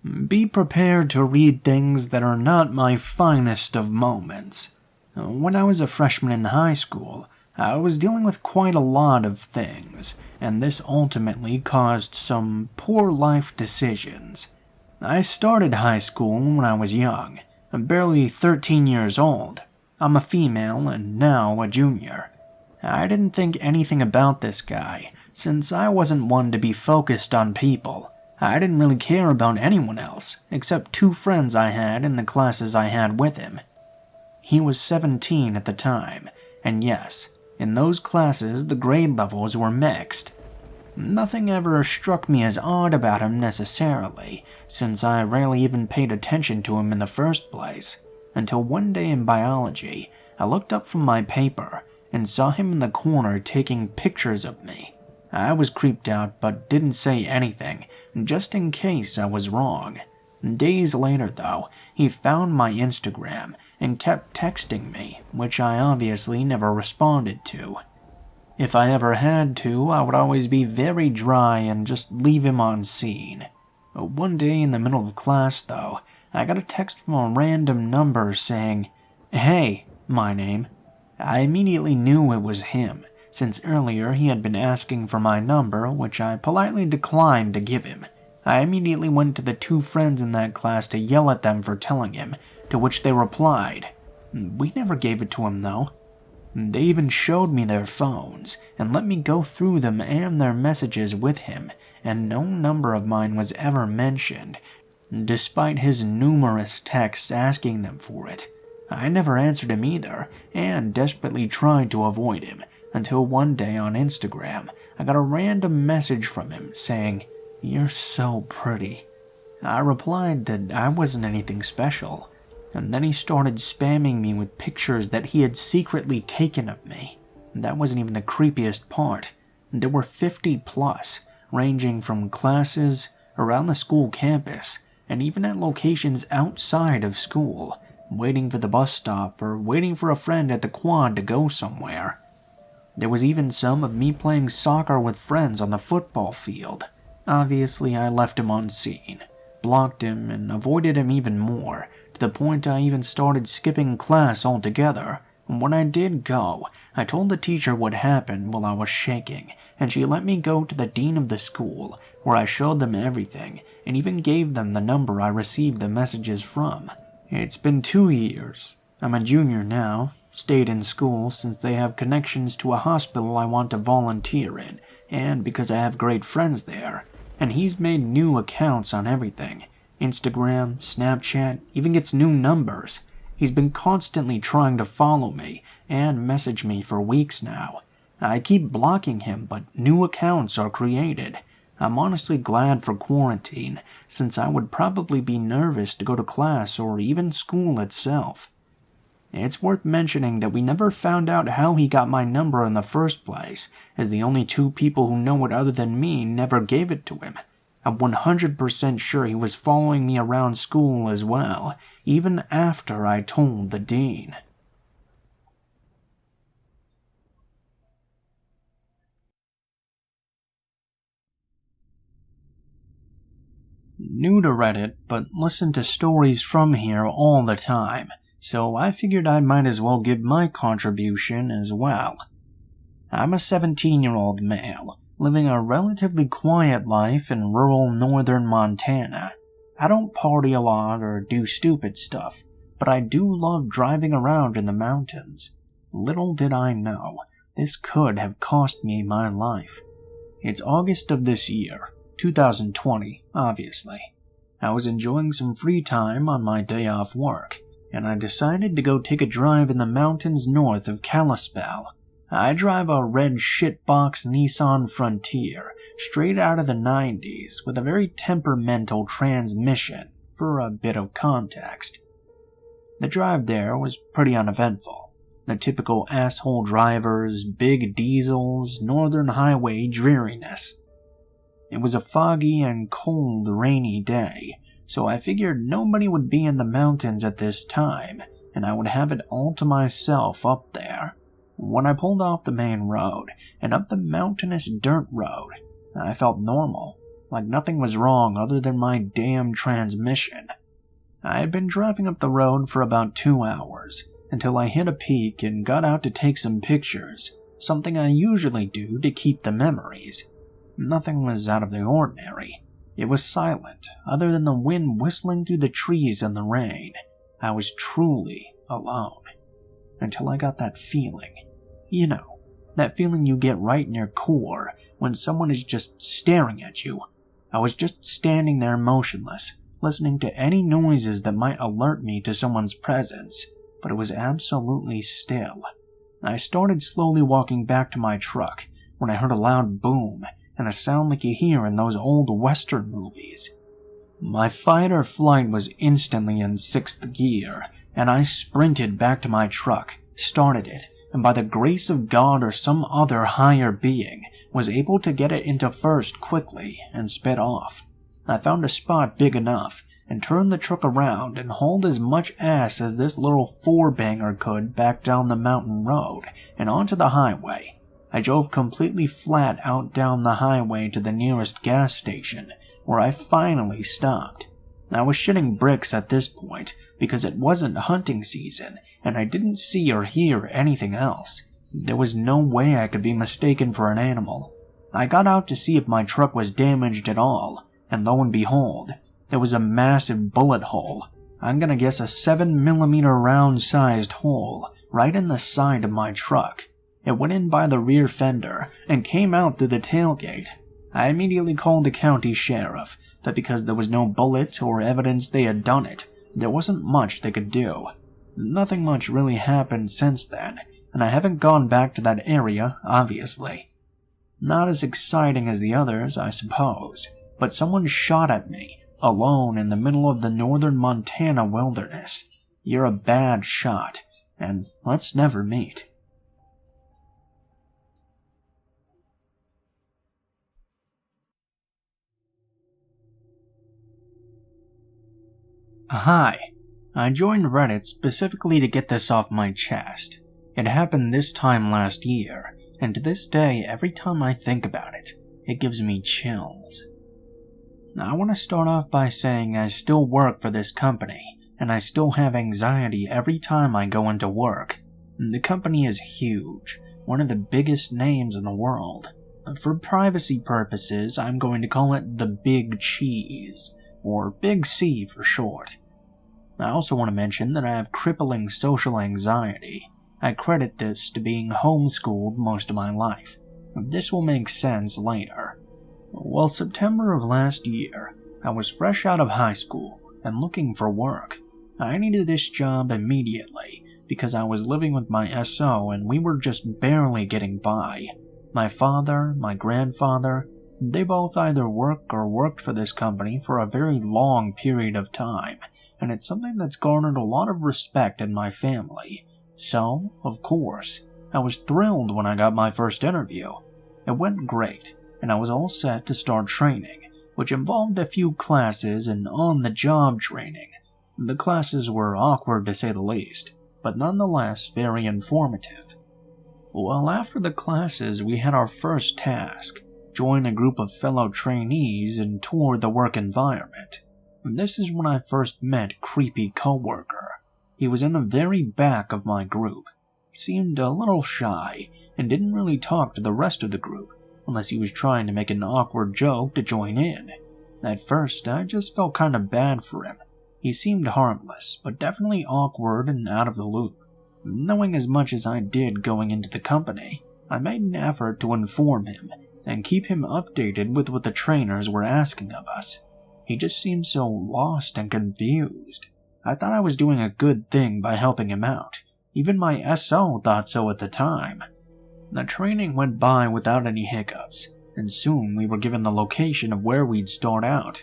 Be prepared to read things that are not my finest of moments. When I was a freshman in high school, I was dealing with quite a lot of things, and this ultimately caused some poor life decisions. I started high school when I was young, barely 13 years old. I'm a female and now a junior. I didn't think anything about this guy, since I wasn't one to be focused on people. I didn't really care about anyone else, except 2 friends I had in the classes I had with him. He was 17 at the time, and yes, in those classes the grade levels were mixed. Nothing ever struck me as odd about him necessarily, since I rarely even paid attention to him in the first place, until one day in biology, I looked up from my paper and saw him in the corner taking pictures of me. I was creeped out but didn't say anything, just in case I was wrong. Days later though, he found my Instagram and kept texting me, which I obviously never responded to. If I ever had to, I would always be very dry and just leave him on scene. One day in the middle of class though, I got a text from a random number saying, "Hey, my name." I immediately knew it was him, since earlier he had been asking for my number, which I politely declined to give him. I immediately went to the 2 friends in that class to yell at them for telling him, to which they replied, "We never gave it to him though." They even showed me their phones, and let me go through them and their messages with him, and no number of mine was ever mentioned, despite his numerous texts asking them for it. I never answered him either, and desperately tried to avoid him, until one day on Instagram, I got a random message from him saying, "You're so pretty." I replied that I wasn't anything special, and then he started spamming me with pictures that he had secretly taken of me. That wasn't even the creepiest part. There were 50 plus, ranging from classes, around the school campus, and even at locations outside of school, waiting for the bus stop or waiting for a friend at the quad to go somewhere. There was even some of me playing soccer with friends on the football field. Obviously, I left him on scene, blocked him, and avoided him even more, to the point I even started skipping class altogether. When I did go, I told the teacher what happened while I was shaking, and she let me go to the dean of the school, where I showed them everything, and even gave them the number I received the messages from. It's been 2 years. I'm a junior now, stayed in school since they have connections to a hospital I want to volunteer in, and because I have great friends there. And he's made new accounts on everything. Instagram, Snapchat, even gets new numbers. He's been constantly trying to follow me and message me for weeks now. I keep blocking him, but new accounts are created. I'm honestly glad for quarantine, since I would probably be nervous to go to class or even school itself. It's worth mentioning that we never found out how he got my number in the first place, as the only 2 people who know it other than me never gave it to him. I'm 100% sure he was following me around school as well, even after I told the dean. New to Reddit, but listen to stories from here all the time, so I figured I might as well give my contribution as well. I'm a 17-year-old male, living a relatively quiet life in rural northern Montana. I don't party a lot or do stupid stuff, but I do love driving around in the mountains. Little did I know, this could have cost me my life. It's August of this year, 2020, obviously. I was enjoying some free time on my day off work, and I decided to go take a drive in the mountains north of Kalispell. I drive a red shitbox Nissan Frontier, straight out of the 90s, with a very temperamental transmission, for a bit of context. The drive there was pretty uneventful. The typical asshole drivers, big diesels, northern highway dreariness. It was a foggy and cold, rainy day, so I figured nobody would be in the mountains at this time, and I would have it all to myself up there. When I pulled off the main road and up the mountainous dirt road, I felt normal. like nothing was wrong other than my damn transmission. I had been driving up the road for about 2 hours, until I hit a peak and got out to take some pictures, something I usually do to keep the memories. Nothing was out of the ordinary. It was silent, other than the wind whistling through the trees and the rain. I was truly alone. Until I got that feeling. You know, that feeling you get right in your core when someone is just staring at you. I was just standing there motionless, listening to any noises that might alert me to someone's presence, but it was absolutely still. I started slowly walking back to my truck when I heard a loud boom and a sound like you hear in those old Western movies. My fight or flight was instantly in 6th gear, and I sprinted back to my truck, started it, and by the grace of God or some other higher being, was able to get it into first quickly and sped off. I found a spot big enough and turned the truck around and hauled as much ass as this little 4-banger could back down the mountain road and onto the highway. I drove completely flat out down the highway to the nearest gas station, where I finally stopped. I was shitting bricks at this point because it wasn't hunting season and I didn't see or hear anything else. There was no way I could be mistaken for an animal. I got out to see if my truck was damaged at all, and lo and behold, there was a massive bullet hole. I'm gonna guess a 7mm round-sized hole right in the side of my truck. It went in by the rear fender and came out through the tailgate. I immediately called the county sheriff, but because there was no bullet or evidence they had done it, there wasn't much they could do. Nothing much really happened since then, and I haven't gone back to that area, obviously. Not as exciting as the others, I suppose, but someone shot at me, alone in the middle of the northern Montana wilderness. You're a bad shot, and let's never meet. Hi, I joined Reddit specifically to get this off my chest. It happened this time last year, and to this day, every time I think about it, it gives me chills. I want to start off by saying I still work for this company, and I still have anxiety every time I go into work. The company is huge, one of the biggest names in the world. For privacy purposes, I'm going to call it the Big Cheese, or Big C for short. I also want to mention that I have crippling social anxiety. I credit this to being homeschooled most of my life. This will make sense later. Well, September of last year, I was fresh out of high school and looking for work. I needed this job immediately because I was living with my SO and we were just barely getting by. My father, my grandfather, they both either work or worked for this company for a very long period of time, and it's something that's garnered a lot of respect in my family. So, of course, I was thrilled when I got my first interview. It went great, and I was all set to start training, which involved a few classes and on-the-job training. The classes were awkward to say the least, but nonetheless very informative. Well, after the classes, we had our first task: join a group of fellow trainees and tour the work environment. This is when I first met creepy coworker. He was in the very back of my group, seemed a little shy, and didn't really talk to the rest of the group, unless he was trying to make an awkward joke to join in. At first, I just felt kinda bad for him. He seemed harmless, but definitely awkward and out of the loop. Knowing as much as I did going into the company, I made an effort to inform him and keep him updated with what the trainers were asking of us. He just seemed so lost and confused. I thought I was doing a good thing by helping him out. Even my SO thought so at the time. The training went by without any hiccups, and soon we were given the location of where we'd start out.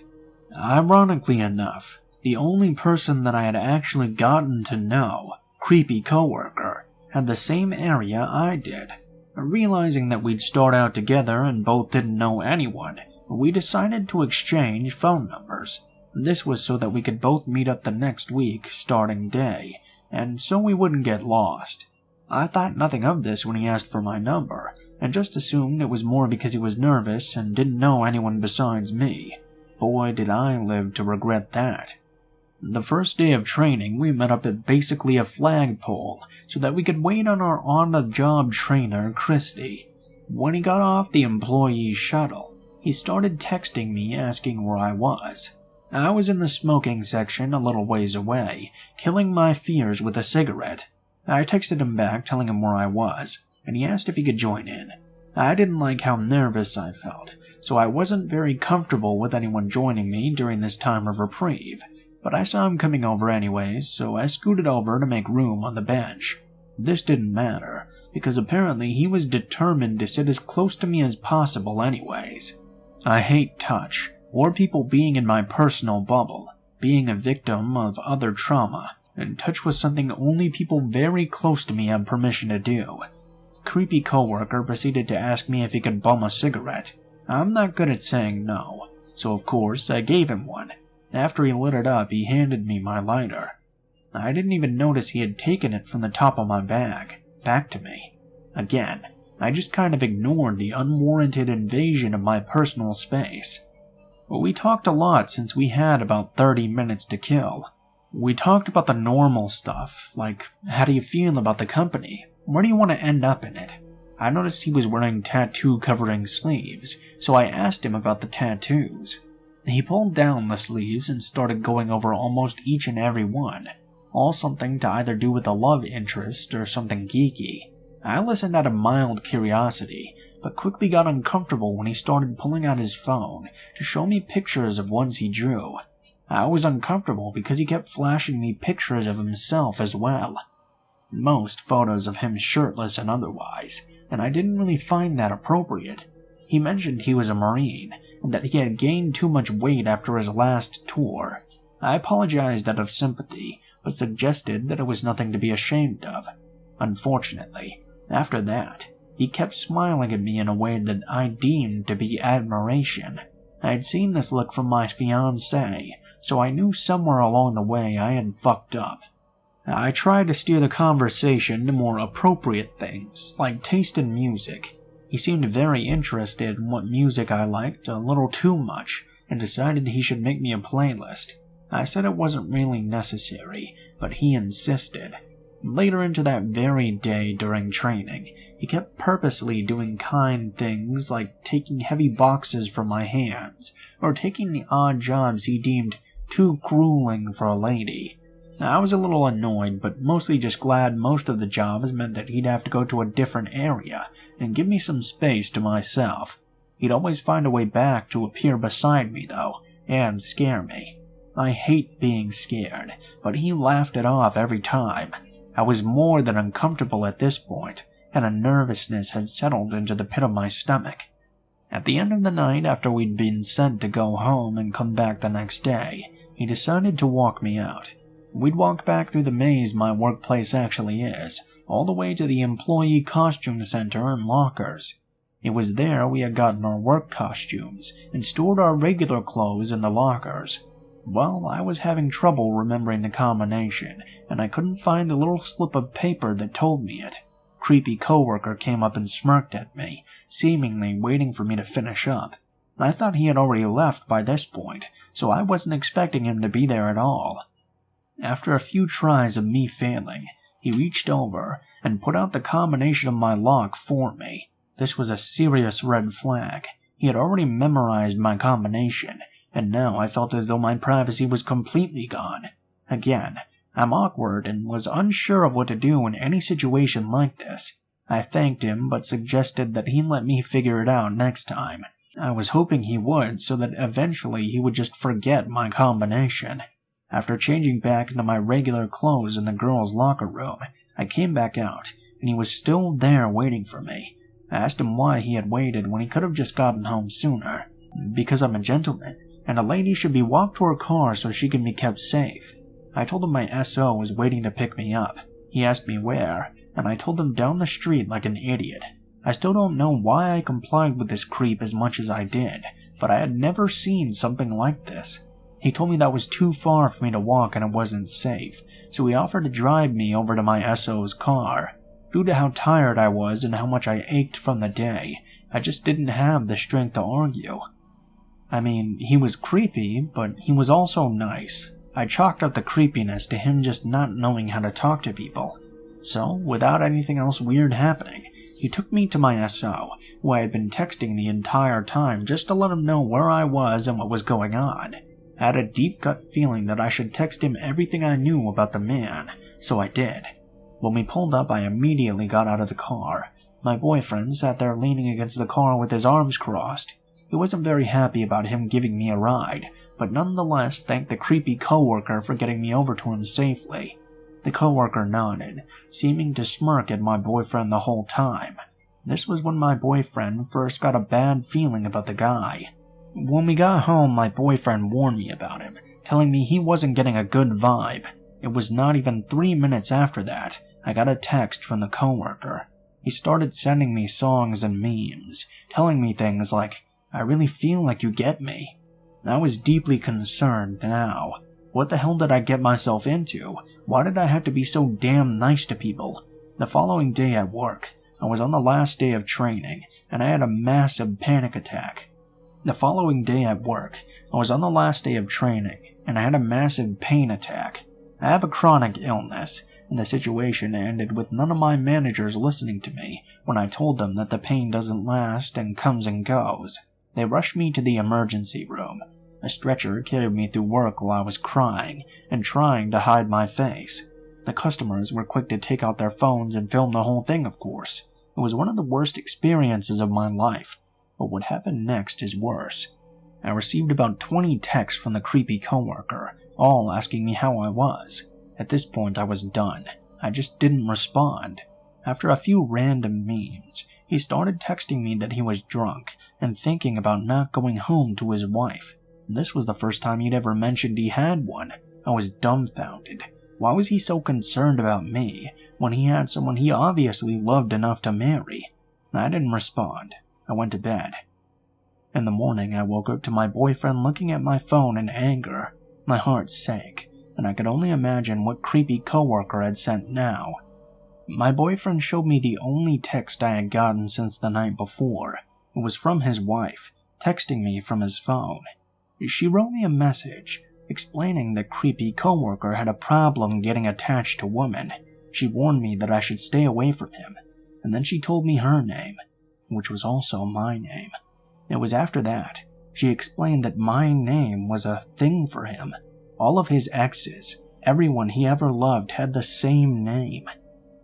Ironically enough, the only person that I had actually gotten to know, creepy coworker, had the same area I did. Realizing that we'd start out together and both didn't know anyone, we decided to exchange phone numbers. This was so that we could both meet up the next week, starting day, and so we wouldn't get lost. I thought nothing of this when he asked for my number, and just assumed it was more because he was nervous and didn't know anyone besides me. Boy, did I live to regret that. The first day of training, we met up at basically a flagpole so that we could wait on our on-the-job trainer, Christy. When he got off the employee shuttle, he started texting me asking where I was. I was in the smoking section a little ways away, killing my fears with a cigarette. I texted him back telling him where I was, and he asked if he could join in. I didn't like how nervous I felt, so I wasn't very comfortable with anyone joining me during this time of reprieve. But I saw him coming over anyways, so I scooted over to make room on the bench. This didn't matter, because apparently he was determined to sit as close to me as possible anyways. I hate touch, or people being in my personal bubble, being a victim of other trauma, and touch was something only people very close to me have permission to do. Creepy coworker proceeded to ask me if he could bum a cigarette. I'm not good at saying no, so of course I gave him one. After he lit it up, he handed me my lighter. I didn't even notice he had taken it from the top of my bag, back to me. Again, I just kind of ignored the unwarranted invasion of my personal space. We talked a lot since we had about 30 minutes to kill. We talked about the normal stuff, like how do you feel about the company? Where do you want to end up in it? I noticed he was wearing tattoo-covering sleeves, so I asked him about the tattoos. He pulled down the sleeves and started going over almost each and every one, all something to either do with a love interest or something geeky. I listened out of mild curiosity, but quickly got uncomfortable when he started pulling out his phone to show me pictures of ones he drew. I was uncomfortable because he kept flashing me pictures of himself as well. Most photos of him shirtless and otherwise, and I didn't really find that appropriate. He mentioned he was a Marine, and that he had gained too much weight after his last tour. I apologized out of sympathy, but suggested that it was nothing to be ashamed of. Unfortunately, after that, he kept smiling at me in a way that I deemed to be admiration. I had seen this look from my fiancée, so I knew somewhere along the way I had fucked up. I tried to steer the conversation to more appropriate things, like taste in music. He seemed very interested in what music I liked a little too much, and decided he should make me a playlist. I said it wasn't really necessary, but he insisted. Later into that very day during training, he kept purposely doing kind things like taking heavy boxes from my hands, or taking the odd jobs he deemed too grueling for a lady. I was a little annoyed, but mostly just glad most of the jobs meant that he'd have to go to a different area and give me some space to myself. He'd always find a way back to appear beside me, though, and scare me. I hate being scared, but he laughed it off every time. I was more than uncomfortable at this point, and a nervousness had settled into the pit of my stomach. At the end of the night, after we'd been sent to go home and come back the next day, he decided to walk me out. We'd walk back through the maze my workplace actually is, all the way to the employee costume center and lockers. It was there we had gotten our work costumes and stored our regular clothes in the lockers. Well, I was having trouble remembering the combination, and I couldn't find the little slip of paper that told me it. Creepy coworker came up and smirked at me, seemingly waiting for me to finish up. I thought he had already left by this point, so I wasn't expecting him to be there at all. After a few tries of me failing, he reached over and put out the combination of my lock for me. This was a serious red flag. He had already memorized my combination, and now I felt as though my privacy was completely gone. Again, I'm awkward and was unsure of what to do in any situation like this. I thanked him, but suggested that he let me figure it out next time. I was hoping he would, so that eventually he would just forget my combination. After changing back into my regular clothes in the girls' locker room, I came back out, and he was still there waiting for me. I asked him why he had waited when he could have just gotten home sooner. Because I'm a gentleman, and a lady should be walked to her car so she can be kept safe. I told him my SO was waiting to pick me up. He asked me where, and I told him down the street like an idiot. I still don't know why I complied with this creep as much as I did, but I had never seen something like this. He told me that was too far for me to walk and it wasn't safe, so he offered to drive me over to my SO's car. Due to how tired I was and how much I ached from the day, I just didn't have the strength to argue. I mean, he was creepy, but he was also nice. I chalked up the creepiness to him just not knowing how to talk to people. So, without anything else weird happening, he took me to my SO, who I had been texting the entire time just to let him know where I was and what was going on. I had a deep gut feeling that I should text him everything I knew about the man, so I did. When we pulled up, I immediately got out of the car. My boyfriend sat there leaning against the car with his arms crossed. He wasn't very happy about him giving me a ride, but nonetheless thanked the creepy coworker for getting me over to him safely. The coworker nodded, seeming to smirk at my boyfriend the whole time. This was when my boyfriend first got a bad feeling about the guy. When we got home, my boyfriend warned me about him, telling me he wasn't getting a good vibe. It was not even 3 minutes after that, I got a text from the coworker. He started sending me songs and memes, telling me things like, "I really feel like you get me." I was deeply concerned now. What the hell did I get myself into? Why did I have to be so damn nice to people? The following day at work, I was on the last day of training, and I had a massive panic attack. I had a massive pain attack. I have a chronic illness, and the situation ended with none of my managers listening to me when I told them that the pain doesn't last and comes and goes. They rushed me to the emergency room. A stretcher carried me through work while I was crying and trying to hide my face. The customers were quick to take out their phones and film the whole thing, of course. It was one of the worst experiences of my life, but what happened next is worse. I received about 20 texts from the creepy coworker, all asking me how I was. At this point, I was done. I just didn't respond. After a few random memes, he started texting me that he was drunk and thinking about not going home to his wife. This was the first time he'd ever mentioned he had one. I was dumbfounded. Why was he so concerned about me when he had someone he obviously loved enough to marry? I didn't respond. I went to bed. In the morning, I woke up to my boyfriend looking at my phone in anger. My heart sank, and I could only imagine what creepy coworker had sent now. My boyfriend showed me the only text I had gotten since the night before. It was from his wife, texting me from his phone. She wrote me a message, explaining that creepy coworker had a problem getting attached to women. She warned me that I should stay away from him, and then she told me her name, which was also my name. It was after that, she explained that my name was a thing for him. All of his exes, everyone he ever loved had the same name.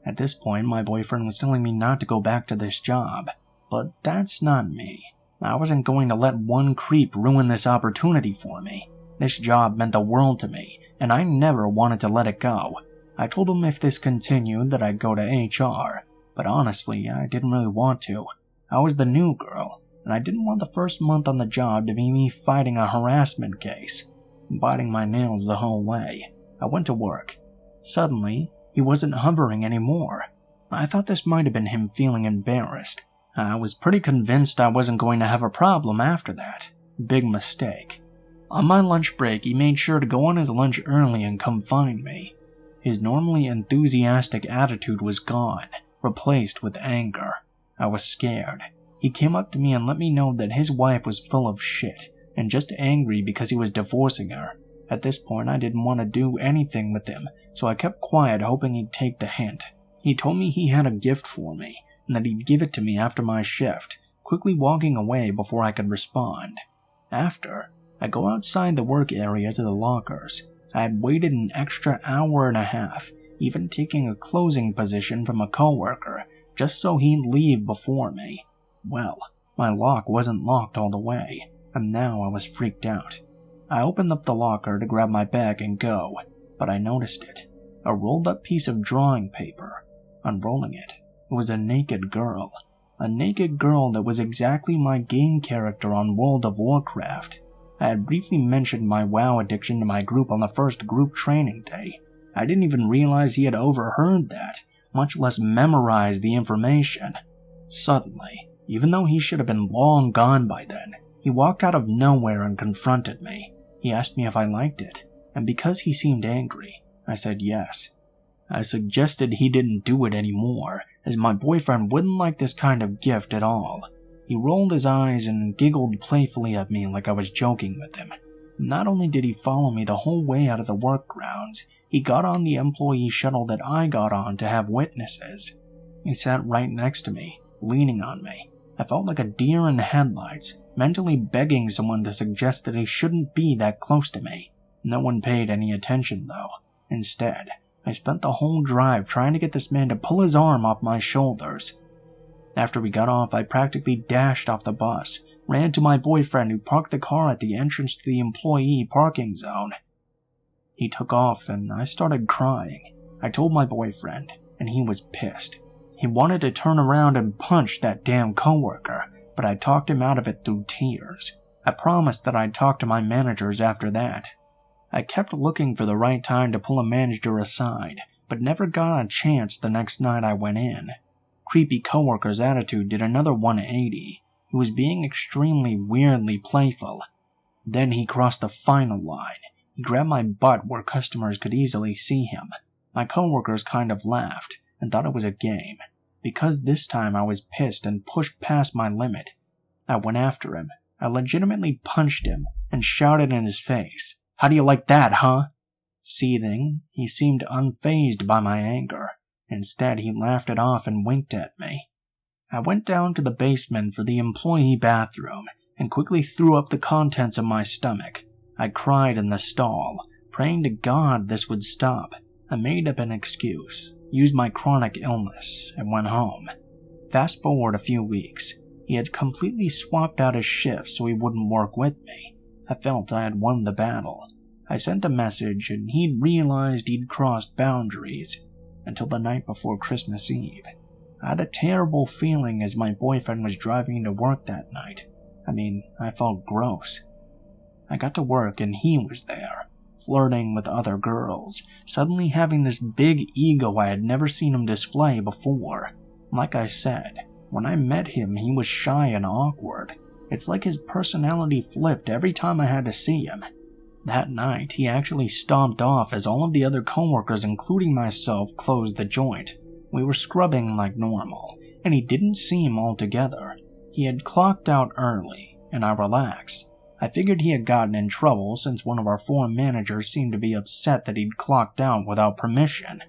At this point, my boyfriend was telling me not to go back to this job, but that's not me. I wasn't going to let one creep ruin this opportunity for me. This job meant the world to me, and I never wanted to let it go. I told him if this continued that I'd go to HR, but honestly, I didn't really want to. I was the new girl, and I didn't want the first month on the job to be me fighting a harassment case. Biting my nails the whole way, I went to work. Suddenly, he wasn't hovering anymore. I thought this might have been him feeling embarrassed. I was pretty convinced I wasn't going to have a problem after that. Big mistake. On my lunch break, he made sure to go on his lunch early and come find me. His normally enthusiastic attitude was gone, replaced with anger. I was scared. He came up to me and let me know that his wife was full of shit, and just angry because he was divorcing her. At this point, I didn't want to do anything with him, so I kept quiet, hoping he'd take the hint. He told me he had a gift for me, and that he'd give it to me after my shift, quickly walking away before I could respond. After, I go outside the work area to the lockers. I had waited an extra hour and a half, even taking a closing position from a coworker, just so he'd leave before me. Well, my lock wasn't locked all the way, and now I was freaked out. I opened up the locker to grab my bag and go, but I noticed it. A rolled up piece of drawing paper. Unrolling it, it was a naked girl. A naked girl that was exactly my game character on World of Warcraft. I had briefly mentioned my WoW addiction to my group on the first group training day. I didn't even realize he had overheard that, much less memorized the information. Suddenly, even though he should have been long gone by then, he walked out of nowhere and confronted me. He asked me if I liked it, and because he seemed angry, I said yes. I suggested he didn't do it anymore, as my boyfriend wouldn't like this kind of gift at all. He rolled his eyes and giggled playfully at me like I was joking with him. Not only did he follow me the whole way out of the work grounds, he got on the employee shuttle that I got on to have witnesses. He sat right next to me, leaning on me. I felt like a deer in headlights, mentally begging someone to suggest that he shouldn't be that close to me. No one paid any attention though. Instead, I spent the whole drive trying to get this man to pull his arm off my shoulders. After we got off, I practically dashed off the bus, ran to my boyfriend who parked the car at the entrance to the employee parking zone. He took off and I started crying. I told my boyfriend, and he was pissed. He wanted to turn around and punch that damn coworker, but I talked him out of it through tears. I promised that I'd talk to my managers after that. I kept looking for the right time to pull a manager aside, but never got a chance the next night I went in. Creepy coworker's attitude did another 180. He was being extremely weirdly playful. Then he crossed the final line. He grabbed my butt where customers could easily see him. My coworkers kind of laughed and thought it was a game. Because this time I was pissed and pushed past my limit, I went after him. I legitimately punched him and shouted in his face, "How do you like that, huh?" Seething, he seemed unfazed by my anger. Instead, he laughed it off and winked at me. I went down to the basement for the employee bathroom and quickly threw up the contents of my stomach. I cried in the stall, praying to God this would stop. I made up an excuse, used my chronic illness, and went home. Fast forward a few weeks. He had completely swapped out his shift so he wouldn't work with me. I felt I had won the battle. I sent a message and he'd realized he'd crossed boundaries until the night before Christmas Eve. I had a terrible feeling as my boyfriend was driving to work that night. I felt gross. I got to work and he was there, flirting with other girls, suddenly having this big ego I had never seen him display before. Like I said, when I met him he was shy and awkward. It's like his personality flipped every time I had to see him. That night, he actually stomped off as all of the other coworkers, including myself, closed the joint. We were scrubbing like normal, and he didn't seem altogether. He had clocked out early, and I relaxed. I figured he had gotten in trouble since one of our floor managers seemed to be upset that he'd clocked out without permission.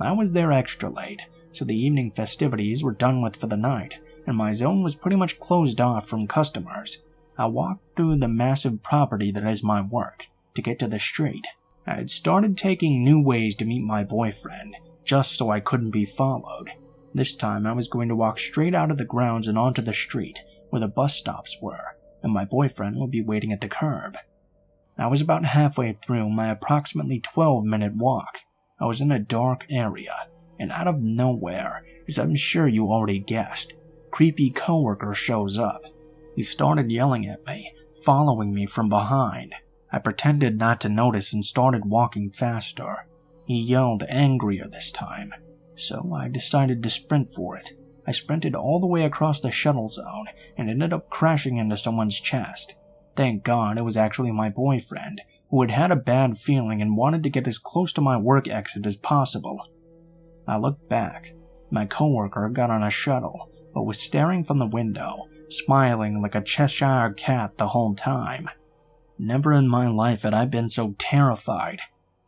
I was there extra late, so the evening festivities were done with for the night, and my zone was pretty much closed off from customers. I walked through the massive property that is my work to get to the street. I had started taking new ways to meet my boyfriend, just so I couldn't be followed. This time I was going to walk straight out of the grounds and onto the street where the bus stops were, and my boyfriend would be waiting at the curb. I was about halfway through my approximately 12-minute walk. I was in a dark area, and out of nowhere, as I'm sure you already guessed, creepy coworker shows up. He started yelling at me, following me from behind. I pretended not to notice and started walking faster. He yelled angrier this time, so I decided to sprint for it. I sprinted all the way across the shuttle zone and ended up crashing into someone's chest. Thank God it was actually my boyfriend, who had had a bad feeling and wanted to get as close to my work exit as possible. I looked back. My coworker got on a shuttle, but was staring from the window, smiling like a Cheshire cat the whole time. Never in my life had I been so terrified.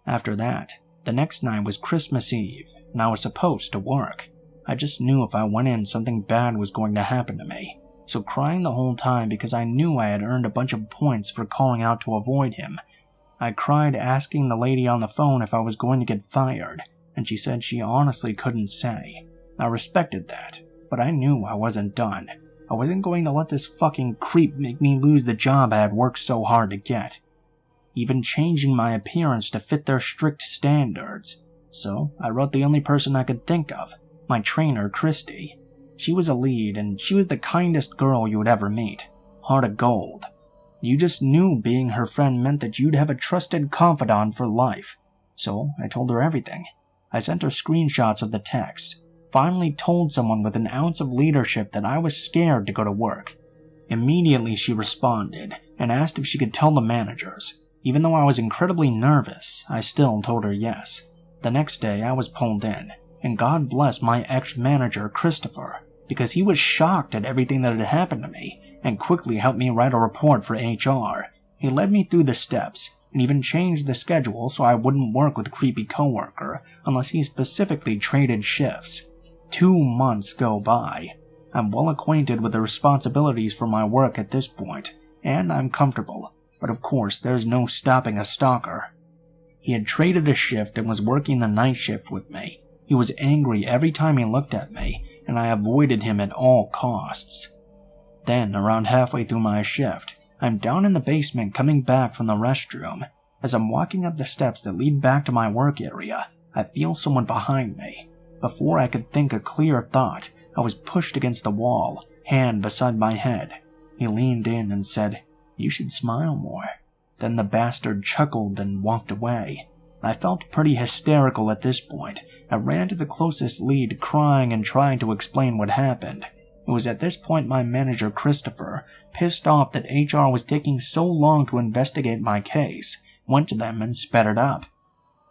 After that, the next night was Christmas Eve, and I was supposed to work. I just knew if I went in something bad was going to happen to me, so crying the whole time because I knew I had earned a bunch of points for calling out to avoid him. I cried asking the lady on the phone if I was going to get fired, and she said she honestly couldn't say. I respected that, but I knew I wasn't done. I wasn't going to let this fucking creep make me lose the job I had worked so hard to get, even changing my appearance to fit their strict standards. So I wrote the only person I could think of, my trainer, Christy. She was a lead, and she was the kindest girl you would ever meet. Heart of gold. You just knew being her friend meant that you'd have a trusted confidant for life. So I told her everything. I sent her screenshots of the text. Finally told someone with an ounce of leadership that I was scared to go to work. Immediately she responded and asked if she could tell the managers. Even though I was incredibly nervous, I still told her yes. The next day I was pulled in. and God bless my ex-manager Christopher, because he was shocked at everything that had happened to me and quickly helped me write a report for HR. He led me through the steps and even changed the schedule so I wouldn't work with a creepy coworker unless he specifically traded shifts. 2 months go by. I'm well acquainted with the responsibilities for my work at this point, and I'm comfortable, but of course there's no stopping a stalker. He had traded a shift and was working the night shift with me. He was angry every time he looked at me, and I avoided him at all costs. Then, around halfway through my shift, I'm down in the basement coming back from the restroom. As I'm walking up the steps that lead back to my work area, I feel someone behind me. Before I could think a clear thought, I was pushed against the wall, hand beside my head. He leaned in and said, "You should smile more." Then the bastard chuckled and walked away. I felt pretty hysterical at this point. I ran to the closest lead, crying and trying to explain what happened. It was at this point my manager Christopher, pissed off that HR was taking so long to investigate my case, went to them and sped it up.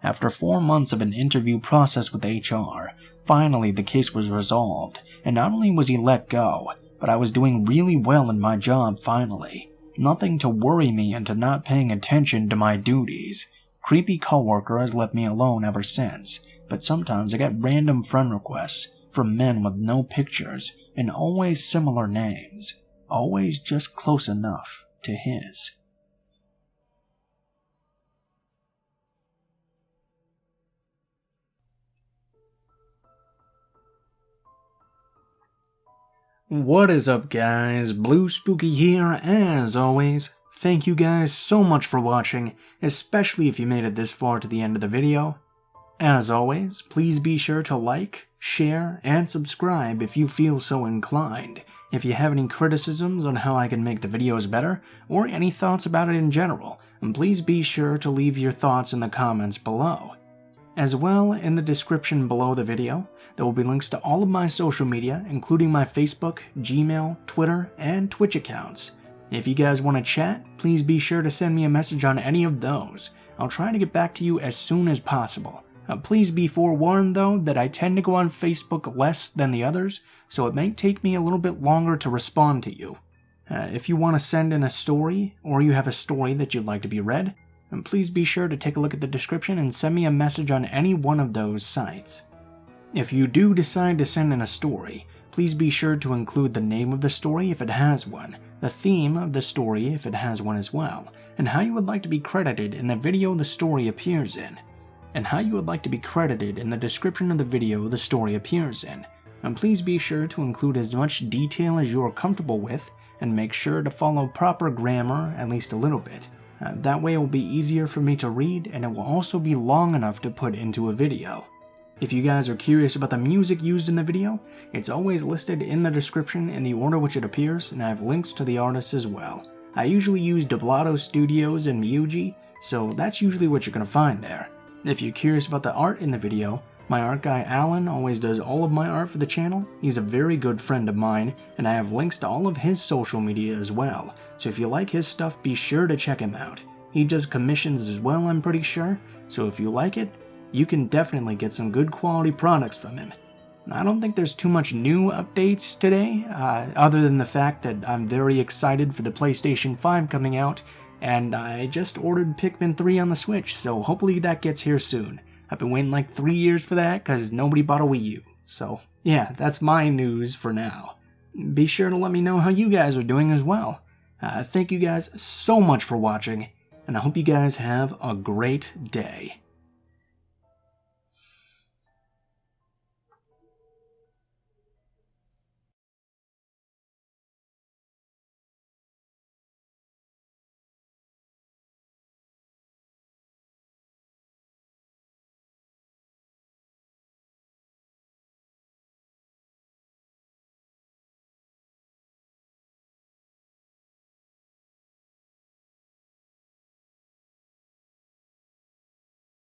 After 4 months of an interview process with HR, finally the case was resolved, and not only was he let go, but I was doing really well in my job finally. Nothing to worry me into not paying attention to my duties. Creepy coworker has left me alone ever since, but sometimes I get random friend requests from men with no pictures and always similar names, always just close enough to his. What is up, guys? Blue Spooky here, as always. Thank you guys so much for watching, especially if you made it this far to the end of the video. As always, please be sure to like, share, and subscribe if you feel so inclined. If you have any criticisms on how I can make the videos better, or any thoughts about it in general, please be sure to leave your thoughts in the comments below. As well, in the description below the video, there will be links to all of my social media, including my Facebook, Gmail, Twitter, and Twitch accounts. If you guys want to chat, please be sure to send me a message on any of those. I'll try to get back to you as soon as possible. Please be forewarned though that I tend to go on Facebook less than the others, so it may take me a little bit longer to respond to you. If you want to send in a story, or you have a story that you'd like to be read, please be sure to take a look at the description and send me a message on any one of those sites. If you do decide to send in a story, please be sure to include the name of the story if it has one, the theme of the story if it has one as well, and how you would like to be credited in the video the story appears in, and how you would like to be credited in the description of the video the story appears in. And please be sure to include as much detail as you are comfortable with, and make sure to follow proper grammar at least a little bit. That way it will be easier for me to read, and it will also be long enough to put into a video. If you guys are curious about the music used in the video, it's always listed in the description in the order which it appears, and I have links to the artists as well. I usually use Doblato Studios and Miyuji, so that's usually what you're going to find there. If you're curious about the art in the video, my art guy Alan always does all of my art for the channel. He's a very good friend of mine, and I have links to all of his social media as well, so if you like his stuff, be sure to check him out. He does commissions as well, I'm pretty sure, so if you like it, you can definitely get some good quality products from him. I don't think there's too much new updates today, other than the fact that I'm very excited for the PlayStation 5 coming out, and I just ordered Pikmin 3 on the Switch, so hopefully that gets here soon. I've been waiting like 3 years for that because nobody bought a Wii U. So yeah, that's my news for now. Be sure to let me know how you guys are doing as well. Thank you guys so much for watching, and I hope you guys have a great day.